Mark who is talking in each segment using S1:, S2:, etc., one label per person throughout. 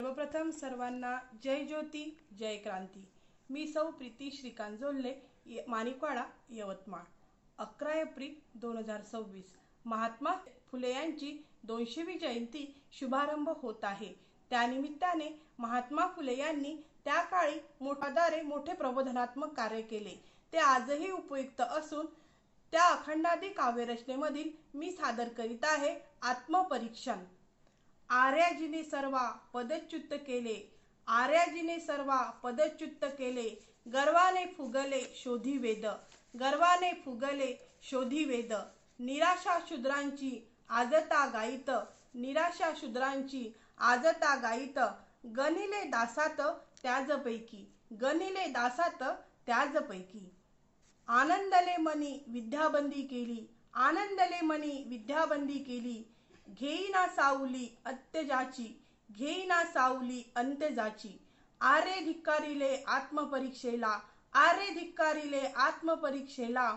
S1: सर्वप्रथम सर्वांना जय ज्योती जय क्रांती। मी सौ प्रीती श्रीकांत जोल्ले, माणिकवाडा, यवतमाळ। 11 एप्रिल 2026 महात्मा फुले यांची 200वी जयंती शुभारंभ होत आहे। त्यानिमित्ताने महात्मा फुले यांनी त्या काळी मोठे प्रबोधनात्मक कार्य केले, ते आजही उपयुक्त असून त्या अखंडादी काव्यरचनेमधील मी सादर करीत आहे आत्मपरीक्षण। आर्याजीने सर्वा पदच्युत केले, आर्याजीने सर्वा पदच्युत केले, गर्वाने फुगले शोधी वेद, गर्वाने फुगले शोधी वेद। निराशा शूद्रांची आजता गायित, निराशा शूद्रांची आजता गायित, गणिले दासात त्याजपैकी, गणिले दासात त्याजपैकी। आनंदले मनी विद्याबंदी केली, आनंदले मनी विद्याबंदी केली, घेईना सावली अंत्यजाची, घेईना सावली अंत्यजाची। आरे धिक्कारिले आत्मपरीक्षेला, आरे धिक्कारिले आत्मपरीक्षेला,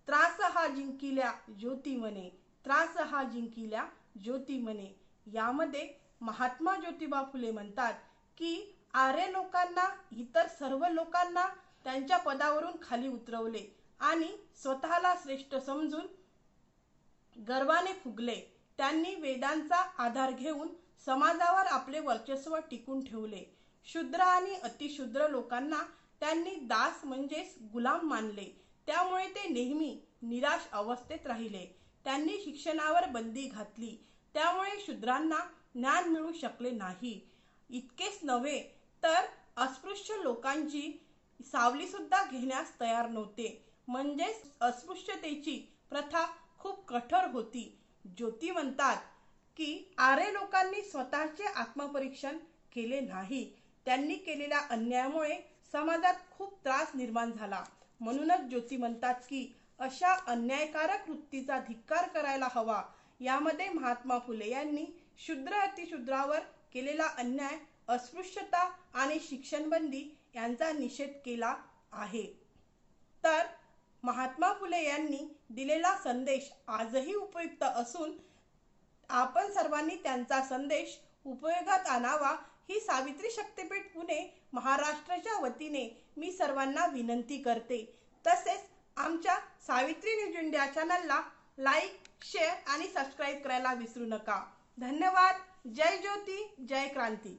S1: त्रास हा जिंकिल्या ज्योती म्हणे, त्रास हा जिंकिल्या ज्योती म्हणे। यामध्ये महात्मा ज्योतिबा फुले म्हणतात की आर्य लोकांना, इतर सर्व लोकांना त्यांच्या पदावरून खाली उतरवले आणि स्वतःला श्रेष्ठ समजून गर्वाने फुगले। त्यांनी वेदांचा आधार घेऊन समाजावर आपले वर्चस्व टिकून ठेवले। शूद्र आणि अतिशूद्र लोकांना त्यांनी दास म्हणजेच गुलाम मानले, त्यामुळे ते नेहमी निराश अवस्थेत राहिले। त्यांनी शिक्षणावर बंदी घातली, त्यामुळे शूद्रांना ज्ञान मिळू शकले नाही। इतकेच नव्हे तर अस्पृश्य लोकांची सावली सुद्धा घेण्यास तयार नव्हते, म्हणजेच अस्पृश्यतेची प्रथा खूप कठोर होती। ज्योती म्हणतात की आर्य लोकांनी स्वतःचे आत्मपरीक्षण केले नाही, त्यांनी केलेल्या अन्यायामुळे समाजात खूप त्रास निर्माण झाला। म्हणूनच ज्योती म्हणतात की अशा अन्यायकारक वृत्तीचा धिक्कार करायला हवा। यामध्ये महात्मा फुले यांनी शूद्र अतिशूद्रावर केलेला अन्याय, अस्पृश्यता आणि शिक्षणबंदी यांचा निषेध केला आहे। तर महात्मा फुले यांनी दिलेला संदेश आजही उपयुक्त असून आपण सर्वांनी त्यांचा संदेश उपयोगात आणावा, ही सावित्री शक्तीपीठ पुणे महाराष्ट्राच्या वतीने मी सर्वांना विनंती करते। तसेच आमच्या सावित्री न्यूज इंडिया चॅनलला लाईक, शेअर आणि सबस्क्राईब करायला विसरू नका। धन्यवाद। जय ज्योती जय क्रांती।